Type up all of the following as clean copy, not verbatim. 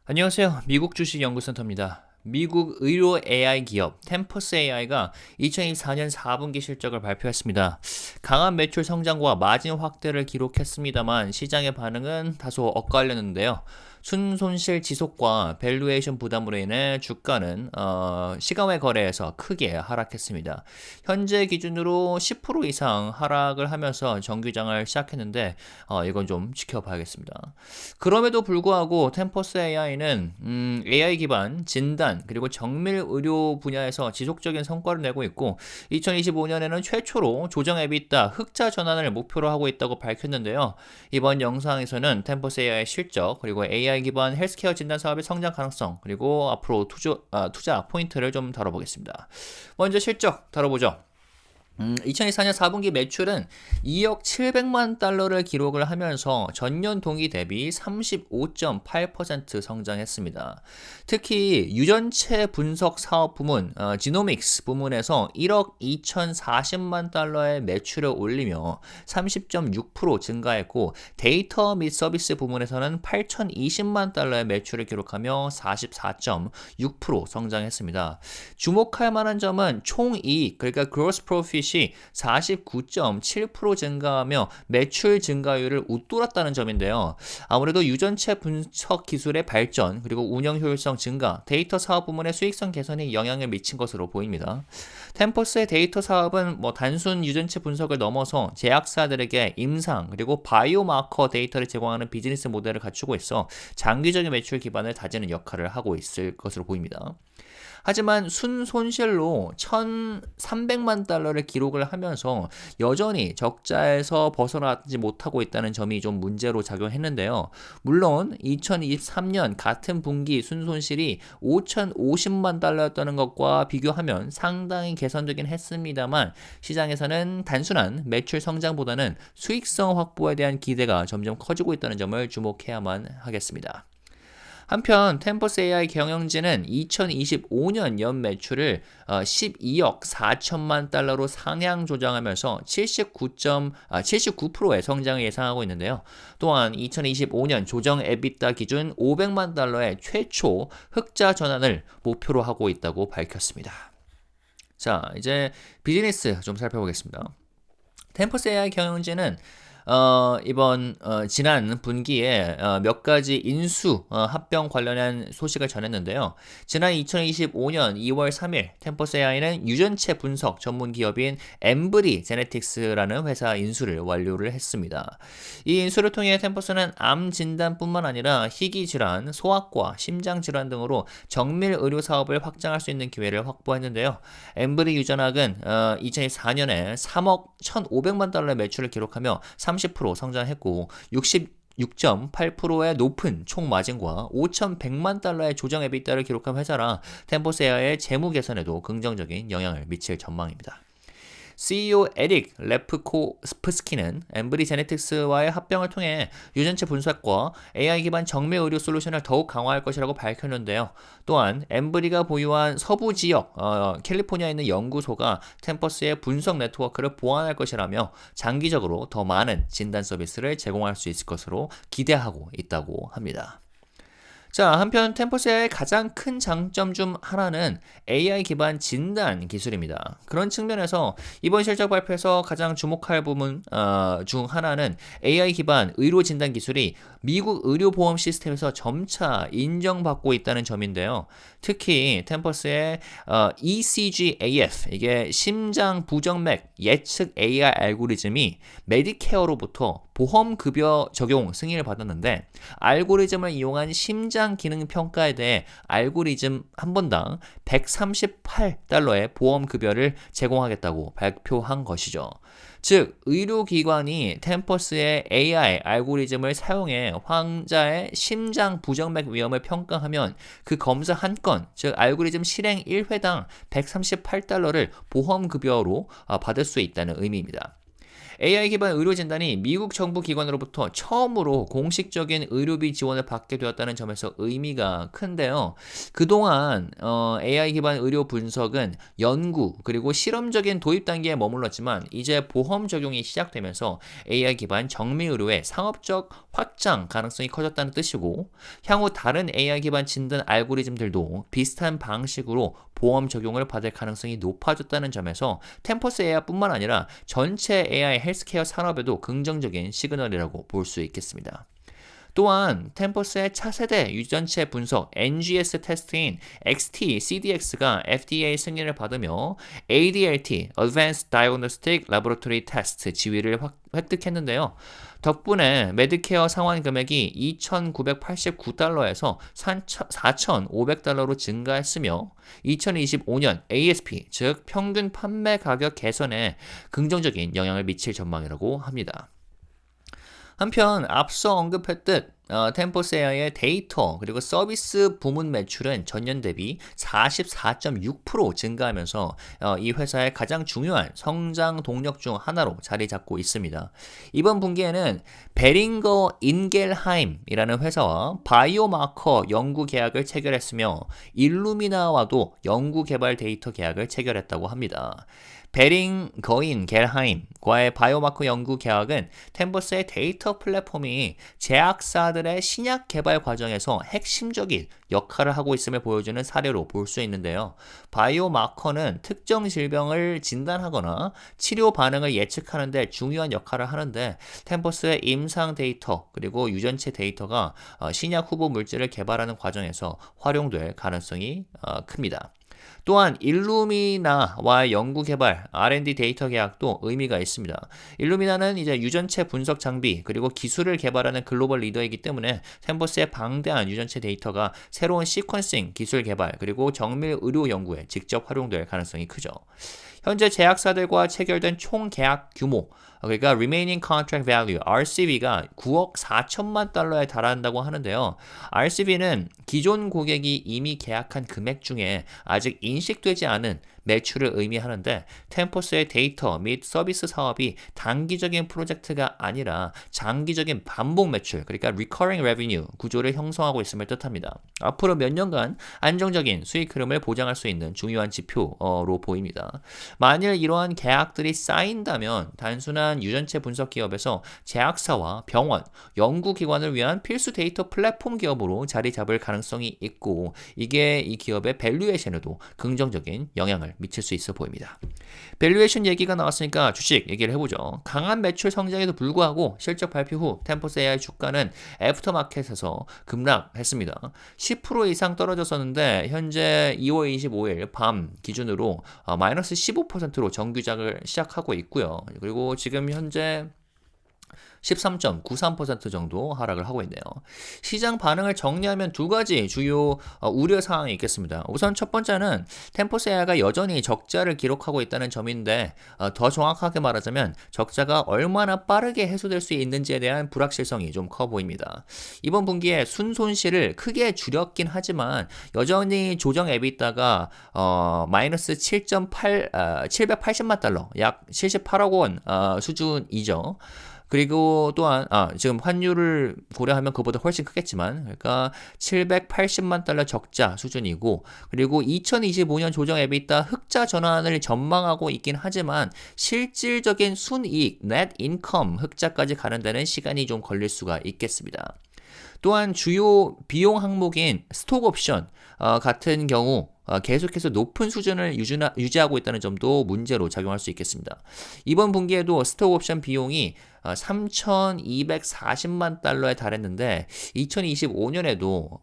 안녕하세요. 미국 주식연구센터입니다. 미국 의료 AI 기업 템퍼스 AI가 2024년 4분기 실적을 발표했습니다. 강한 매출 성장과 마진 확대를 기록했습니다만 시장의 반응은 다소 엇갈렸는데요. 순손실 지속과 밸류에이션 부담으로 인해 주가는 시간외 거래에서 크게 하락했습니다. 현재 기준으로 10% 이상 하락을 하면서 정규장을 시작했는데 이건 좀 지켜봐야겠습니다. 그럼에도 불구하고 템퍼스 AI는 AI 기반 진단 그리고 정밀 의료 분야에서 지속적인 성과를 내고 있고 2025년에는 최초로 조정 EBITDA 흑자 전환을 목표로 하고 있다고 밝혔는데요. 이번 영상에서는 템퍼스 AI 실적 그리고 AI 기반 헬스케어 진단 사업의 성장 가능성 그리고 앞으로 투자 포인트를 좀 다뤄보겠습니다. 먼저 실적 다뤄보죠. 2024년 4분기 매출은 2억 700만 달러를 기록을 하면서 전년 동기 대비 35.8% 성장했습니다. 특히 유전체 분석 사업 부문, 지노믹스 부문에서 1억 2,040만 달러의 매출을 올리며 30.6% 증가했고 데이터 및 서비스 부문에서는 8,020만 달러의 매출을 기록하며 44.6% 성장했습니다. 주목할 만한 점은 총이익, 그러니까 gross profit이 49.7% 증가하며 매출 증가율을 웃돌았다는 점인데요. 아무래도 유전체 분석 기술의 발전, 그리고 운영 효율성 증가, 데이터 사업 부문의 수익성 개선이 영향을 미친 것으로 보입니다. 템퍼스의 데이터 사업은 단순 유전체 분석을 넘어서 제약사들에게 임상, 그리고 바이오마커 데이터를 제공하는 비즈니스 모델을 갖추고 있어 장기적인 매출 기반을 다지는 역할을 하고 있을 것으로 보입니다. 하지만 순손실로 1,300만 달러를 기록을 하면서 여전히 적자에서 벗어나지 못하고 있다는 점이 좀 문제로 작용했는데요. 물론 2023년 같은 분기 순손실이 5,050만 달러였다는 것과 비교하면 상당히 개선되긴 했습니다만 시장에서는 단순한 매출 성장보다는 수익성 확보에 대한 기대가 점점 커지고 있다는 점을 주목해야만 하겠습니다. 한편 템퍼스 AI 경영진은 2025년 연 매출을 12억 4천만 달러로 상향 조정하면서 79%의 성장을 예상하고 있는데요. 또한 2025년 조정 EBITDA 기준 500만 달러의 최초 흑자 전환을 목표로 하고 있다고 밝혔습니다. 자, 이제 비즈니스 좀 살펴보겠습니다. 템퍼스 AI 경영진은 이번 지난 분기에 몇 가지 인수 합병 관련한 소식을 전했는데요. 지난 2025년 2월 3일 템퍼스 AI는 유전체 분석 전문 기업인 엠브리 제네틱스라는 회사 인수를 완료를 했습니다. 이 인수를 통해 템퍼스는 암 진단뿐만 아니라 희귀 질환, 소아과, 심장 질환 등으로 정밀 의료 사업을 확장할 수 있는 기회를 확보했는데요. 엠브리 유전학은 2024년에 3억 1,500만 달러의 매출을 기록하며 30% 성장했고 6.8%의 높은 총 마진과 5,100만 달러의 조정 에비타를 기록한 회사라 템포스 에어의 재무 개선에도 긍정적인 영향을 미칠 전망입니다. CEO 에릭 레프코스프스키는 엠브리 제네틱스와의 합병을 통해 유전체 분석과 AI 기반 정밀 의료 솔루션을 더욱 강화할 것이라고 밝혔는데요. 또한 엠브리가 보유한 서부 지역 캘리포니아에 있는 연구소가 템퍼스의 분석 네트워크를 보완할 것이라며 장기적으로 더 많은 진단 서비스를 제공할 수 있을 것으로 기대하고 있다고 합니다. 자, 한편 템퍼스의 가장 큰 장점 중 하나는 AI 기반 진단 기술입니다. 그런 측면에서 이번 실적 발표에서 가장 주목할 부분 중 하나는 AI 기반 의료 진단 기술이 미국 의료보험 시스템에서 점차 인정받고 있다는 점인데요. 특히 템퍼스의 ECG-AF, 이게 심장 부정맥 예측 AI 알고리즘이 메디케어로부터 보험급여 적용 승인을 받았는데 알고리즘을 이용한 심장 기능 평가에 대해 알고리즘 한 번당 138달러의 보험급여를 제공하겠다고 발표한 것이죠. 즉, 의료기관이 템퍼스의 AI 알고리즘을 사용해 환자의 심장 부정맥 위험을 평가하면 그 검사 한 건, 즉 알고리즘 실행 1회당 138달러를 보험급여로 받을 수 있다는 의미입니다. AI 기반 의료 진단이 미국 정부 기관으로부터 처음으로 공식적인 의료비 지원을 받게 되었다는 점에서 의미가 큰데요. 그동안 AI 기반 의료 분석은 연구 그리고 실험적인 도입 단계에 머물렀지만 이제 보험 적용이 시작되면서 AI 기반 정밀 의료의 상업적 확장 가능성이 커졌다는 뜻이고, 향후 다른 AI 기반 진단 알고리즘들도 비슷한 방식으로 보험 적용을 받을 가능성이 높아졌다는 점에서 템퍼스 AI뿐만 아니라 전체 AI 헬스케어 산업에도 긍정적인 시그널이라고 볼 수 있겠습니다. 또한 템퍼스의 차세대 유전체 분석 NGS 테스트인 XT-CDX가 FDA 승인을 받으며 ADLT (Advanced Diagnostic Laboratory Test) 지위를 획득했는데요. 덕분에 메디케어 상환 금액이 2,989달러에서 4,500달러로 증가했으며 2025년 ASP, 즉 평균 판매 가격 개선에 긍정적인 영향을 미칠 전망이라고 합니다. 한편 앞서 언급했듯 템포스 AI의 데이터 그리고 서비스 부문 매출은 전년 대비 44.6% 증가하면서 이 회사의 가장 중요한 성장 동력 중 하나로 자리 잡고 있습니다. 이번 분기에는 베링거 인겔하임이라는 회사와 바이오마커 연구 계약을 체결했으며 일루미나와도 연구 개발 데이터 계약을 체결했다고 합니다. 베링거인 겔하임과의 바이오마커 연구 계약은 템버스의 데이터 플랫폼이 제약사들의 신약 개발 과정에서 핵심적인 역할을 하고 있음을 보여주는 사례로 볼 수 있는데요. 바이오마커는 특정 질병을 진단하거나 치료 반응을 예측하는 데 중요한 역할을 하는데, 템버스의 임상 데이터 그리고 유전체 데이터가 신약 후보 물질을 개발하는 과정에서 활용될 가능성이 큽니다. 또한 일루미나와의 연구 개발 R&D 데이터 계약도 의미가 있습니다. 일루미나는 이제 유전체 분석 장비 그리고 기술을 개발하는 글로벌 리더이기 때문에 템버스의 방대한 유전체 데이터가 새로운 시퀀싱 기술 개발 그리고 정밀 의료 연구에 직접 활용될 가능성이 크죠. 현재 제약사들과 체결된 총 계약 규모, 그러니까 Remaining Contract Value (RCV가) 9억 4천만 달러에 달한다고 하는데요. RCV는 기존 고객이 이미 계약한 금액 중에 아직 인식되지 않은 매출을 의미하는데, 템포스의 데이터 및 서비스 사업이 단기적인 프로젝트가 아니라 장기적인 반복 매출, 그러니까 Recurring Revenue 구조를 형성하고 있음을 뜻합니다. 앞으로 몇 년간 안정적인 수익 흐름을 보장할 수 있는 중요한 지표로 보입니다. 만일 이러한 계약들이 쌓인다면 단순한 유전체 분석 기업에서 제약사와 병원, 연구기관을 위한 필수 데이터 플랫폼 기업으로 자리 잡을 가능성이 있고, 이게 이 기업의 밸류에이션에도 긍정적인 영향을 미칠 수 있어 보입니다. 밸류에이션 얘기가 나왔으니까 주식 얘기를 해보죠. 강한 매출 성장에도 불구하고 실적 발표 후 템포스 AI 주가는 애프터마켓에서 급락했습니다. 10% 이상 떨어졌었는데 현재 2월 25일 밤 기준으로 마이너스 15%로 정규작을 시작하고 있고요. 그리고 지금 현재 13.93% 정도 하락을 하고 있네요. 시장 반응을 정리하면 두 가지 주요 우려 사항이 있겠습니다. 우선 첫 번째는 템포스 AI가 여전히 적자를 기록하고 있다는 점인데, 더 정확하게 말하자면 적자가 얼마나 빠르게 해소될 수 있는지에 대한 불확실성이 좀 커 보입니다. 이번 분기에 순손실을 크게 줄였긴 하지만 여전히 조정 EBITDA가 마이너스 780만 달러, 약 78억 원 수준이죠. 그리고 또한 지금 환율을 고려하면 그보다 훨씬 크겠지만, 그러니까 780만 달러 적자 수준이고, 그리고 2025년 조정 EBITDA 흑자 전환을 전망하고 있긴 하지만 실질적인 순이익, net income 흑자까지 가는 데는 시간이 좀 걸릴 수가 있겠습니다. 또한 주요 비용 항목인 스톡 옵션 같은 경우 계속해서 높은 수준을 유지하고 있다는 점도 문제로 작용할 수 있겠습니다. 이번 분기에도 스톡 옵션 비용이 3,240만 달러에 달했는데 2025년에도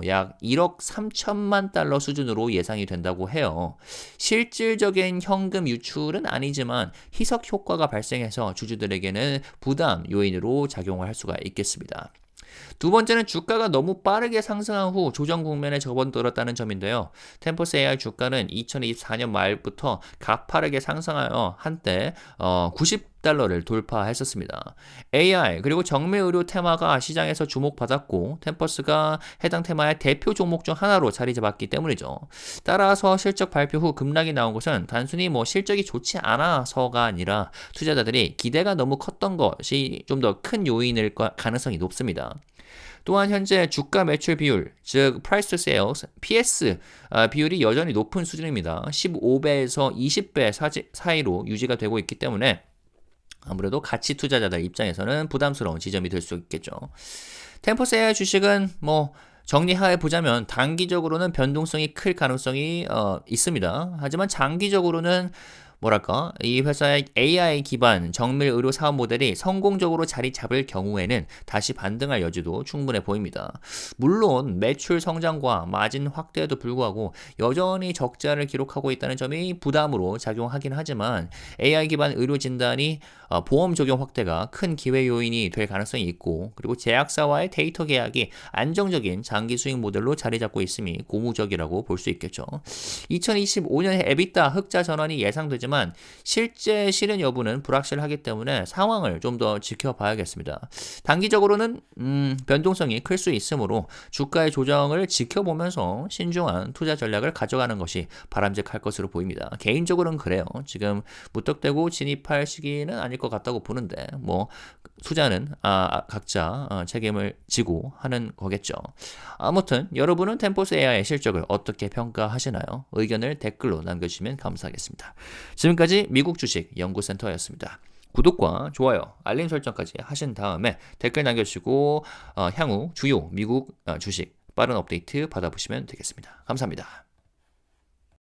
약 1억 3천만 달러 수준으로 예상이 된다고 해요. 실질적인 현금 유출은 아니지만 희석 효과가 발생해서 주주들에게는 부담 요인으로 작용을 할 수가 있겠습니다. 두 번째는 주가가 너무 빠르게 상승한 후 조정 국면에 접어들었다는 점인데요. 템포스 AI 주가는 2024년 말부터 가파르게 상승하여 한때 달러를 돌파했었습니다. AI 그리고 정밀의료 테마가 시장에서 주목받았고 템퍼스가 해당 테마의 대표 종목 중 하나로 자리 잡았기 때문이죠. 따라서 실적 발표 후 급락이 나온 것은 단순히 실적이 좋지 않아서가 아니라 투자자들이 기대가 너무 컸던 것이 좀 더 큰 요인일 가능성이 높습니다. 또한 현재 주가 매출 비율, 즉 Price to Sales, PS 비율이 여전히 높은 수준입니다. 15배에서 20배 사이로 유지가 되고 있기 때문에 아무래도 가치 투자자들 입장에서는 부담스러운 지점이 될 수 있겠죠. 템퍼스 AI 주식은 정리하에 보자면 단기적으로는 변동성이 클 가능성이 있습니다. 하지만 장기적으로는 이 회사의 AI 기반 정밀 의료 사업 모델이 성공적으로 자리 잡을 경우에는 다시 반등할 여지도 충분해 보입니다. 물론 매출 성장과 마진 확대에도 불구하고 여전히 적자를 기록하고 있다는 점이 부담으로 작용하긴 하지만 AI 기반 의료 진단이 보험 적용 확대가 큰 기회 요인이 될 가능성이 있고 그리고 제약사와의 데이터 계약이 안정적인 장기 수익 모델로 자리 잡고 있음이 고무적이라고 볼 수 있겠죠. 2025년에 EBITDA 흑자 전환이 예상되지만 실제 실현 여부는 불확실하기 때문에 상황을 좀 더 지켜봐야겠습니다. 단기적으로는 변동성이 클 수 있으므로 주가의 조정을 지켜보면서 신중한 투자 전략을 가져가는 것이 바람직할 것으로 보입니다. 개인적으로는 그래요. 지금 무턱대고 진입할 시기는 아닐 것 같다고 보는데 투자는 각자 책임을 지고 하는 거겠죠. 아무튼 여러분은 템포스 AI의 실적을 어떻게 평가하시나요? 의견을 댓글로 남겨주시면 감사하겠습니다. 지금까지 미국 주식 연구센터였습니다. 구독과 좋아요, 알림 설정까지 하신 다음에 댓글 남겨주시고 향후 주요 미국 주식 빠른 업데이트 받아보시면 되겠습니다. 감사합니다.